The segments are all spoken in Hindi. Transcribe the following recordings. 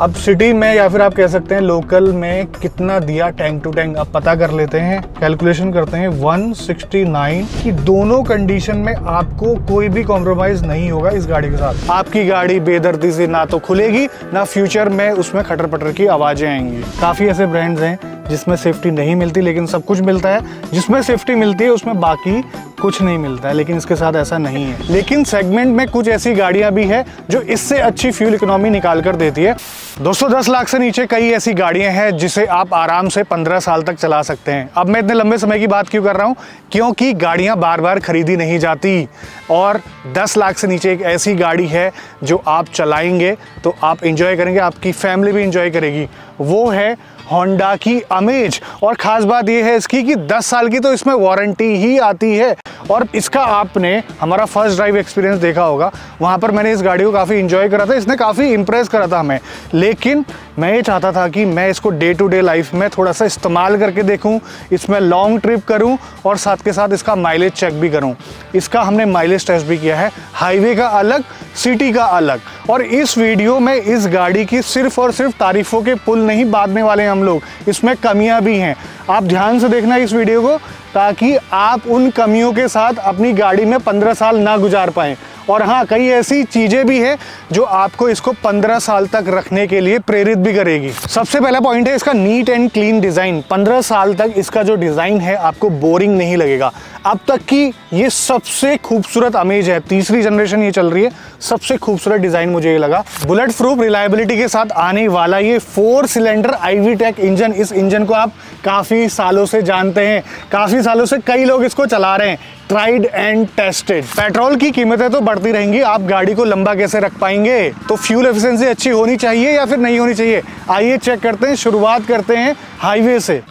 अब सिटी में या फिर आप कह सकते हैं लोकल में कितना दिया टैंक टू टैंक, अब पता कर लेते हैं, कैलकुलेशन करते हैं। 169 की दोनों कंडीशन में आपको कोई भी कॉम्प्रोमाइज नहीं होगा इस गाड़ी के साथ। आपकी गाड़ी बेदर्दी से ना तो खुलेगी, ना फ्यूचर में उसमें खटर पटर की आवाजें आएंगी। काफी ऐसे ब्रांड्स हैं जिसमें सेफ्टी नहीं मिलती लेकिन सब कुछ मिलता है, जिसमें सेफ्टी मिलती है उसमें बाकी कुछ नहीं मिलता है, लेकिन इसके साथ ऐसा नहीं है। लेकिन सेगमेंट में कुछ ऐसी गाड़ियां भी है जो इससे अच्छी फ्यूल इकोनॉमी निकाल कर देती है। दोस्तों 10 लाख से नीचे कई ऐसी गाड़ियां हैं जिसे आप आराम से 15 साल तक चला सकते हैं। अब मैं इतने लंबे समय की बात क्यों कर रहा हूं, क्योंकि गाड़ियां बार बार खरीदी नहीं जाती और 10 लाख से नीचे एक ऐसी गाड़ी है जो आप चलाएंगे तो आप इंजॉय करेंगे, आपकी फैमिली भी इंजॉय करेगी। वो है होंडा की अमेज। और खास बात यह है इसकी कि 10 साल की तो इसमें वारंटी ही आती है। और इसका आपने हमारा फर्स्ट ड्राइव एक्सपीरियंस देखा होगा, वहाँ पर मैंने इस गाड़ी को काफ़ी इंजॉय करा था, इसने काफ़ी इंप्रेस करा था हमें। लेकिन मैं ये चाहता था कि मैं इसको डे टू डे लाइफ में थोड़ा सा इस्तेमाल करके देखूं, इसमें लॉन्ग ट्रिप करूं और साथ के साथ इसका माइलेज चेक भी करूं। इसका हमने माइलेज टेस्ट भी किया है, हाईवे का अलग, सिटी का अलग। और इस वीडियो में इस गाड़ी की सिर्फ और सिर्फ तारीफों के पुल नहीं बांधने वाले हैं हम लोग, इसमें कमियां भी हैं। आप ध्यान से देखना इस वीडियो को ताकि आप उन कमियों के साथ अपनी गाड़ी में 15 साल ना गुजार पाएं। और हाँ, कई ऐसी चीजें भी हैं जो आपको इसको 15 साल तक रखने के लिए प्रेरित भी करेगी। सबसे पहला पॉइंट है इसका नीट एंड क्लीन डिजाइन। 15 साल तक इसका जो डिजाइन है आपको बोरिंग नहीं लगेगा। अब तक की ये सबसे खूबसूरत अमेज है, तीसरी जनरेशन ये चल रही है, सबसे खूबसूरत डिजाइन मुझे ये लगा। बुलेट प्रूफ रिलायबिलिटी के साथ आने वाला ये 4 सिलेंडर IV-Tech इंजन, इस इंजन को आप काफी सालों से जानते हैं, काफी सालों से कई लोग इसको चला रहे हैं, ट्राइड एंड टेस्टेड। पेट्रोल की कीमतें तो बढ़ती रहेंगी, आप गाड़ी को लंबा कैसे रख पाएंगे? तो फ्यूल एफिशिएंसी अच्छी होनी चाहिए या फिर नहीं होनी चाहिए, आइए चेक करते हैं। शुरुआत करते हैं हाईवे से।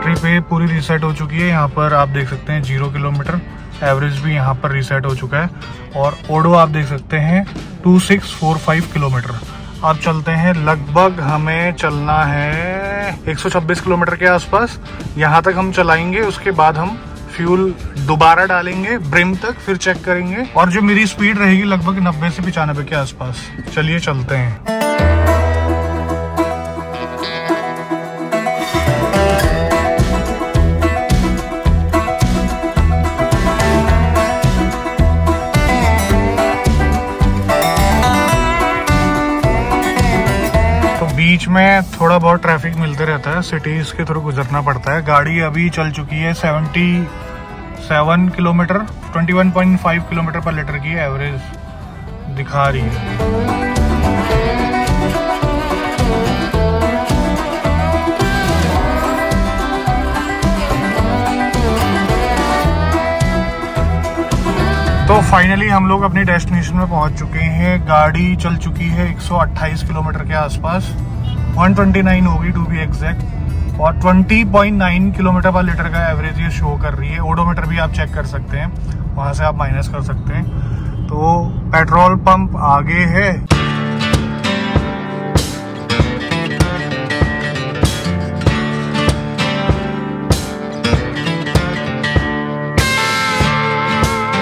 ट्रिप पूरी रीसेट हो चुकी है, यहाँ पर आप देख सकते हैं 0 किलोमीटर, एवरेज भी यहाँ पर रीसेट हो चुका है। और ओडो आप देख सकते हैं 2645 किलोमीटर। अब चलते हैं, लगभग हमें चलना है 126 किलोमीटर के आसपास, यहाँ तक हम चलाएंगे। उसके बाद हम फ्यूल दोबारा डालेंगे ब्रिम तक, फिर चेक करेंगे। और जो मेरी स्पीड रहेगी लगभग 90 से 95 के आसपास। चलिए चलते हैं। बीच में थोड़ा बहुत ट्रैफिक मिलते रहता है, सिटीज के थ्रू गुजरना पड़ता है। गाड़ी अभी चल चुकी है 77 किलोमीटर, 21.5 किलोमीटर पर लीटर की एवरेज दिखा रही है। तो फाइनली हम लोग अपनी डेस्टिनेशन में पहुंच चुके हैं। गाड़ी चल चुकी है 128 किलोमीटर के आसपास, 129 होगी टू बी एग्जैक्ट, और 20.9 किलोमीटर पर लीटर का एवरेज ये शो कर रही है। ओडोमीटर भी आप चेक कर सकते हैं, वहां से आप माइनस कर सकते हैं। तो पेट्रोल पंप आगे है।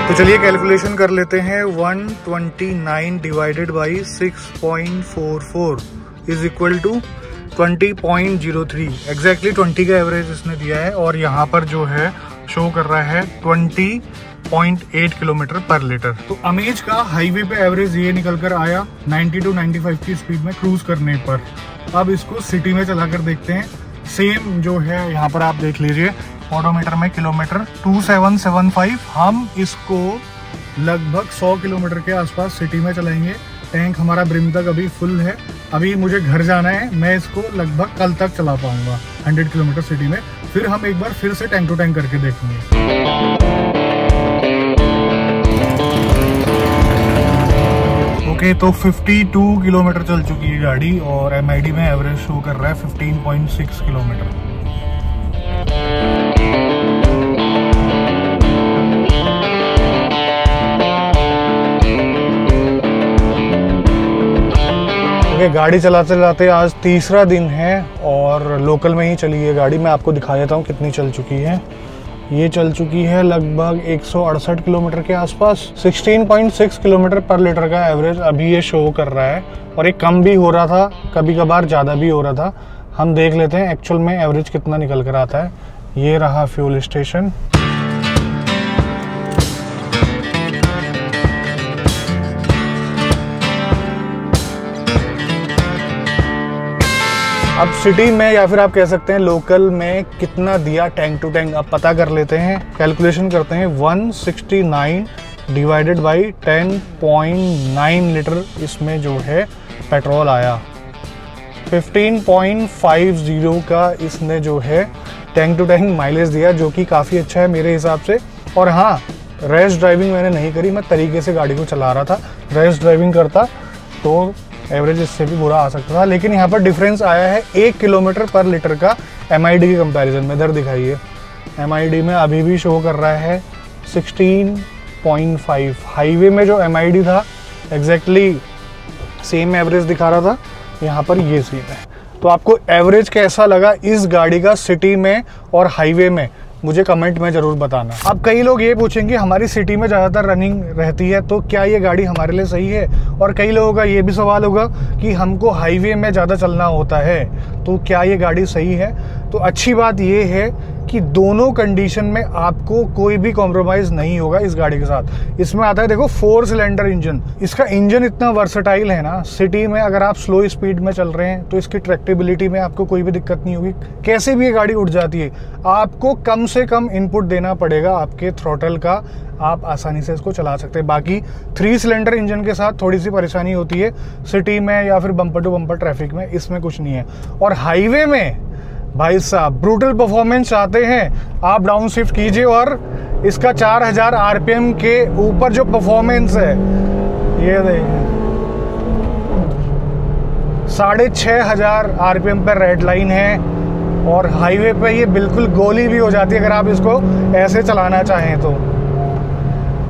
तो चलिए कैलकुलेशन कर लेते हैं। 129 divided by 6.44 is equal to 20.03। Exactly 20 का एवरेज इसने दिया है। और यहाँ पर जो है शो कर रहा है 20.8 किलोमीटर पर लीटर। तो अमेज का हाईवे पे एवरेज ये निकल कर आया 90 to 95 की स्पीड में क्रूज करने पर। अब इसको सिटी में चला कर देखते हैं। सेम जो है यहाँ पर आप देख लीजिए, ओडोमीटर में किलोमीटर 2775। हम इसको लगभग 100 किलोमीटर के आसपास सिटी में चलाएंगे। टैंक हमारा ब्रिम तक अभी फुल है, अभी मुझे घर जाना है, मैं इसको लगभग कल तक चला पाऊंगा 100 किलोमीटर सिटी में। फिर हम एक बार फिर से टैंक टू टैंक करके देखेंगे। ओके, तो 52 किलोमीटर चल चुकी है गाड़ी और MID में एवरेज शो कर रहा है 15.6 किलोमीटर। देखिए गाड़ी चलाते चलाते आज तीसरा दिन है और लोकल में ही चली है गाड़ी। मैं आपको दिखा देता हूँ कितनी चल चुकी है। ये चल चुकी है लगभग 168 किलोमीटर के आसपास। 16.6 किलोमीटर पर लीटर का एवरेज अभी ये शो कर रहा है और ये कम भी हो रहा था, कभी कभार ज़्यादा भी हो रहा था। हम देख लेते हैं एक्चुअल में एवरेज कितना निकल कर आता है। ये रहा फ्यूल स्टेशन। अब सिटी में या फिर आप कह सकते हैं लोकल में कितना दिया टैंक टू टैंक अब पता कर लेते हैं। कैलकुलेशन करते हैं। 169 डिवाइडेड बाई 10.9 लीटर इसमें जो है पेट्रोल आया। 15.50 का इसने जो है टैंक टू टैंक माइलेज दिया, जो कि काफ़ी अच्छा है मेरे हिसाब से। और हाँ, रैश ड्राइविंग मैंने नहीं करी, मैं तरीके से गाड़ी को चला रहा था। रैश ड्राइविंग करता तो एवरेज इससे भी बुरा आ सकता था, लेकिन यहाँ पर डिफरेंस आया है 1 किलोमीटर पर लीटर का MID के कंपैरिजन में। इधर दिखाइए, MID में अभी भी शो कर रहा है 16.5। हाईवे में जो MID था एग्जैक्टली सेम एवरेज दिखा रहा था, यहाँ पर ये सीन है। तो आपको एवरेज कैसा लगा इस गाड़ी का सिटी में और हाईवे में, मुझे कमेंट में ज़रूर बताना। अब कई लोग ये पूछेंगे हमारी सिटी में ज़्यादातर रनिंग रहती है तो क्या ये गाड़ी हमारे लिए सही है, और कई लोगों का ये भी सवाल होगा कि हमको हाईवे में ज़्यादा चलना होता है तो क्या ये गाड़ी सही है। तो अच्छी बात ये है कि दोनों कंडीशन में आपको कोई भी कॉम्प्रोमाइज़ नहीं होगा इस गाड़ी के साथ। इसमें आता है देखो 4 सिलेंडर इंजन। इसका इंजन इतना वर्सेटाइल है ना, सिटी में अगर आप स्लो स्पीड में चल रहे हैं तो इसकी ट्रैक्टेबिलिटी में आपको कोई भी दिक्कत नहीं होगी। कैसे भी ये गाड़ी उठ जाती है, आपको कम से कम इनपुट देना पड़ेगा आपके थ्रॉटल का, आप आसानी से इसको चला सकते हैं। बाकी 3 सिलेंडर इंजन के साथ थोड़ी सी परेशानी होती है सिटी में या फिर बम्पर टू बम्पर ट्रैफिक में, इसमें कुछ नहीं है। और हाईवे में भाई साहब ब्रूटल परफॉर्मेंस चाहते हैं, आप डाउन शिफ्ट कीजिए और इसका 4000 RPM के ऊपर जो परफॉर्मेंस है, ये देखिए 6500 RPM पर रेड लाइन है और हाईवे पे ये बिल्कुल गोली भी हो जाती है अगर आप इसको ऐसे चलाना चाहें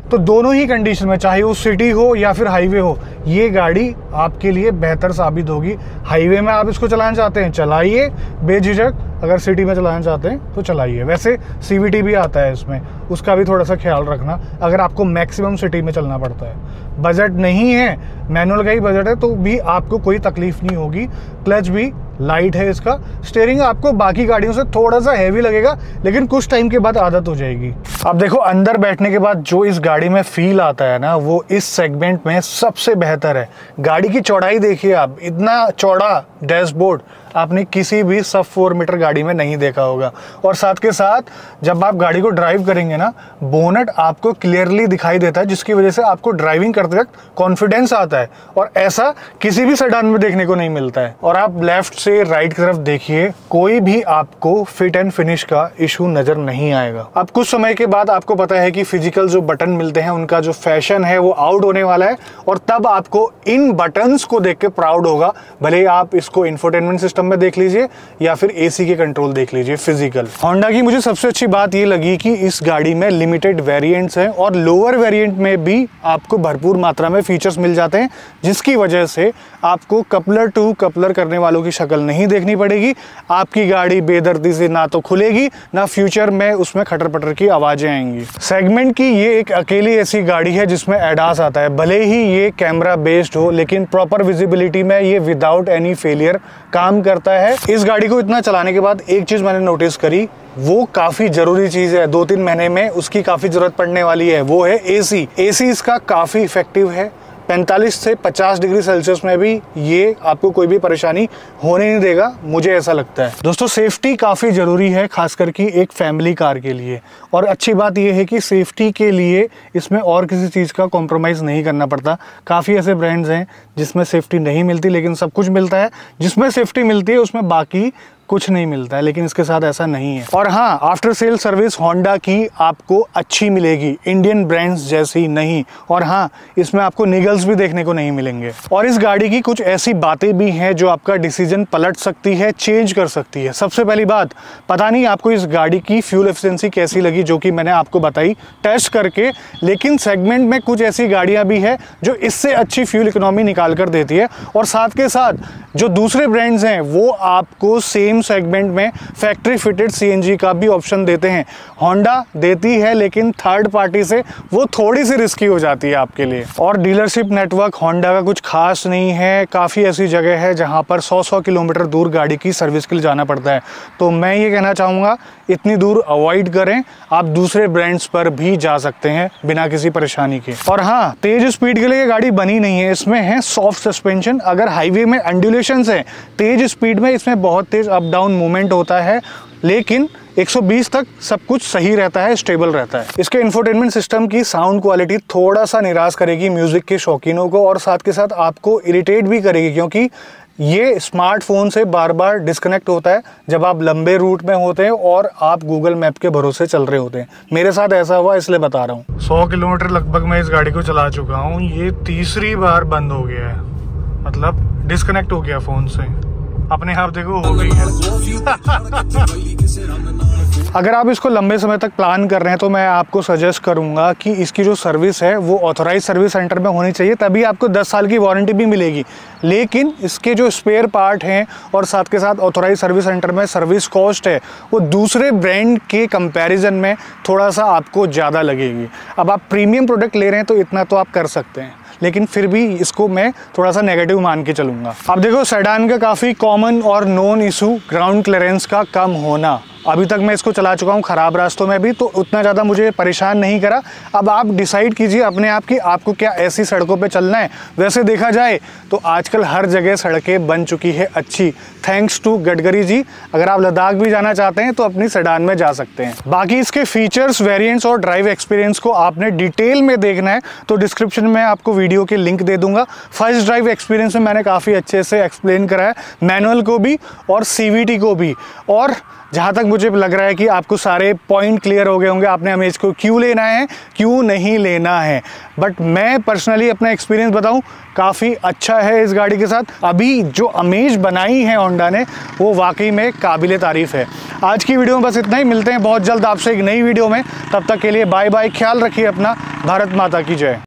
तो दोनों ही कंडीशन में, चाहे वो सिटी हो या फिर हाईवे हो, ये गाड़ी आपके लिए बेहतर साबित होगी। हाईवे में आप इसको चलाना चाहते हैं चलाइए बेझिझक, अगर सिटी में चलाना चाहते हैं तो चलाइए। वैसे CVT भी आता है इसमें, उसका भी थोड़ा सा ख्याल रखना अगर आपको मैक्सिमम सिटी में चलना पड़ता है। बजट नहीं है, मैनुअल का ही बजट है, तो भी आपको कोई तकलीफ नहीं होगी। क्लच भी लाइट है इसका। स्टीयरिंग आपको बाकी गाड़ियों से थोड़ा सा हैवी लगेगा, लेकिन कुछ टाइम के बाद आदत हो जाएगी। अब देखो अंदर बैठने के बाद जो इस गाड़ी में फील आता है ना, वो इस सेगमेंट में सबसे बेहतर है। गाड़ी की चौड़ाई देखिए आप, इतना चौड़ा डैशबोर्ड आपने किसी भी सब 4 मीटर गाड़ी में नहीं देखा होगा। और साथ के साथ जब आप गाड़ी को ड्राइव करेंगे ना, बोनट आपको क्लियरली दिखाई देता है, जिसकी वजह से आपको ड्राइविंग करते वक्त कॉन्फिडेंस आता है, और ऐसा किसी भी सेडान में देखने को नहीं मिलता है। और आप लेफ्ट से राइट की तरफ देखिए, कोई भी आपको फिट एंड फिनिश का इशू नजर नहीं आएगा। अब कुछ समय के बाद आपको पता है कि फिजिकल जो बटन मिलते हैं उनका जो फैशन है वो आउट होने वाला है, और तब आपको इन बटन्स को देख के प्राउड होगा। भले आप इसको इंफोटेनमेंट सिस्टम में देख लीजिए या फिर AC के कंट्रोल देख लीजिए फिजिकल। होंडा की मुझे सबसे अच्छी बात ये लगी कि इस गाड़ी में लिमिटेड वेरिएंट्स हैं और लोअर वेरिएंट में भी आपको भरपूर मात्रा में फीचर्स मिल जाते हैं, जिसकी वजह से आपको कपलर टू कपलर करने वालों की शक्ल नहीं देखनी पड़ेगी। आपकी गाड़ी बेदर्दी से ना तो खुलेगी, ना फ्यूचर में उसमें खटर पटर की आवाजें आएंगी। सेगमेंट की ये एक अकेली ऐसी गाड़ी है जिसमें एडास आता है। भले ही ये कैमरा बेस्ड हो, लेकिन प्रॉपर विजिबिलिटी में ये विदाउट एनी फेलियर काम करता है। इस गाड़ी को इतना चलाने के बाद एक चीज मैंने नोटिस करी, वो काफी जरूरी चीज है, 2-3 महीने में उसकी काफी जरूरत पड़ने वाली है, वो है AC। AC इसका काफी इफेक्टिव है। 45 से 50 डिग्री सेल्सियस में भी ये आपको कोई भी परेशानी होने नहीं देगा, मुझे ऐसा लगता है। दोस्तों सेफ्टी काफ़ी ज़रूरी है, खास करके एक फैमिली कार के लिए। और अच्छी बात ये है कि सेफ्टी के लिए इसमें और किसी चीज़ का कॉम्प्रोमाइज़ नहीं करना पड़ता। काफ़ी ऐसे ब्रांड्स हैं जिसमें सेफ्टी नहीं मिलती, लेकिन सब कुछ मिलता है। जिसमें सेफ्टी मिलती है उसमें बाकी कुछ नहीं मिलता है, लेकिन इसके साथ ऐसा नहीं है। और हाँ, आफ्टर सेल सर्विस होंडा की आपको अच्छी मिलेगी, इंडियन ब्रांड्स जैसी नहीं। और हाँ, इसमें आपको निगल्स भी देखने को नहीं मिलेंगे। और इस गाड़ी की कुछ ऐसी बातें भी हैं जो आपका डिसीजन पलट सकती है, चेंज कर सकती है। सबसे पहली बात, पता नहीं आपको इस गाड़ी की फ्यूल एफिशिएंसी कैसी लगी, जो कि मैंने आपको बताई टेस्ट करके, लेकिन सेगमेंट में कुछ ऐसी गाड़ियां भी है जो इससे अच्छी फ्यूल इकोनॉमी निकाल कर देती है। और साथ के साथ जो दूसरे ब्रांड्स हैं वो आपको सेम सेगमेंट में फैक्ट्री फिटेड सीएनजी का भी ऑप्शन देते हैं। होंडा देती है, लेकिन थर्ड पार्टी से वो थोड़ी सी रिस्की हो जाती है आपके लिए। और डीलरशिप नेटवर्क होंडा का कुछ खास नहीं है। काफ़ी ऐसी जगह है जहां पर 100 किलोमीटर दूर गाड़ी की सर्विस के लिए जाना पड़ता है। तो मैं ये कहना चाहूँगा, इतनी दूर अवॉइड करें, आप दूसरे ब्रांड्स पर भी जा सकते हैं बिना किसी परेशानी के। और हाँ, तेज स्पीड के लिए ये गाड़ी बनी नहीं है, इसमें है सॉफ्ट सस्पेंशन। अगर हाईवे में अंडुलेशंस है, तेज स्पीड में इसमें बहुत तेज अप डाउन मूवमेंट होता है, लेकिन 120 तक सब कुछ सही रहता है, स्टेबल रहता है। इसके इंफोटेनमेंट सिस्टम की साउंड क्वालिटी थोड़ा सा निराश करेगी म्यूजिक के शौकीनों को, और साथ के साथ आपको इरिटेट भी करेगी, क्योंकि ये स्मार्टफोन से बार बार डिस्कनेक्ट होता है जब आप लंबे रूट में होते हैं और आप गूगल मैप के भरोसे चल रहे होते हैं। मेरे साथ ऐसा हुआ, इसलिए बता रहा हूँ। 100 किलोमीटर लगभग मैं इस गाड़ी को चला चुका हूँ, ये तीसरी बार बंद हो गया है, मतलब डिस्कनेक्ट हो गया फोन से। अपने आप देखो हो गई है। अगर आप इसको लंबे समय तक प्लान कर रहे हैं तो मैं आपको सजेस्ट करूंगा कि इसकी जो सर्विस है वो ऑथोराइज सर्विस सेंटर में होनी चाहिए, तभी आपको 10 साल की वारंटी भी मिलेगी। लेकिन इसके जो स्पेयर पार्ट हैं और साथ के साथ ऑथोराइज सर्विस सेंटर में सर्विस कॉस्ट है, वो दूसरे ब्रांड के कंपैरिजन में थोड़ा सा आपको ज़्यादा लगेगी। अब आप प्रीमियम प्रोडक्ट ले रहे हैं तो इतना तो आप कर सकते हैं, लेकिन फिर भी इसको मैं थोड़ा सा नेगेटिव मान के चलूंगा। अब देखो, सेडान का काफ़ी कॉमन और नोन इशू ग्राउंड क्लियरेंस का कम होना। अभी तक मैं इसको चला चुका हूँ ख़राब रास्तों में भी, तो उतना ज़्यादा मुझे परेशान नहीं करा। अब आप डिसाइड कीजिए अपने आप कि आपको क्या ऐसी सड़कों पे चलना है। वैसे देखा जाए तो आजकल हर जगह सड़कें बन चुकी है अच्छी, थैंक्स टू गडकरी जी। अगर आप लद्दाख भी जाना चाहते हैं तो अपनी सेडान में जा सकते हैं। बाकी इसके फीचर्स, वेरिएंट्स और ड्राइव एक्सपीरियंस को आपने डिटेल में देखना है तो डिस्क्रिप्शन में आपको वीडियो के लिंक दे दूंगा। फर्स्ट ड्राइव एक्सपीरियंस में मैंने काफ़ी अच्छे से एक्सप्लेन करा है, मैनुअल को भी और CVT को भी। और जहाँ तक मुझे लग रहा है कि आपको सारे पॉइंट क्लियर हो गए होंगे, आपने अमेज को क्यों लेना है, क्यों नहीं लेना है। बट मैं पर्सनली अपना एक्सपीरियंस बताऊं, काफ़ी अच्छा है इस गाड़ी के साथ। अभी जो अमेज बनाई है होंडा ने, वो वाकई में काबिले तारीफ़ है। आज की वीडियो में बस इतना ही, मिलते हैं बहुत जल्द आपसे एक नई वीडियो में। तब तक के लिए बाय बाय, ख्याल रखिए अपना। भारत माता की जय।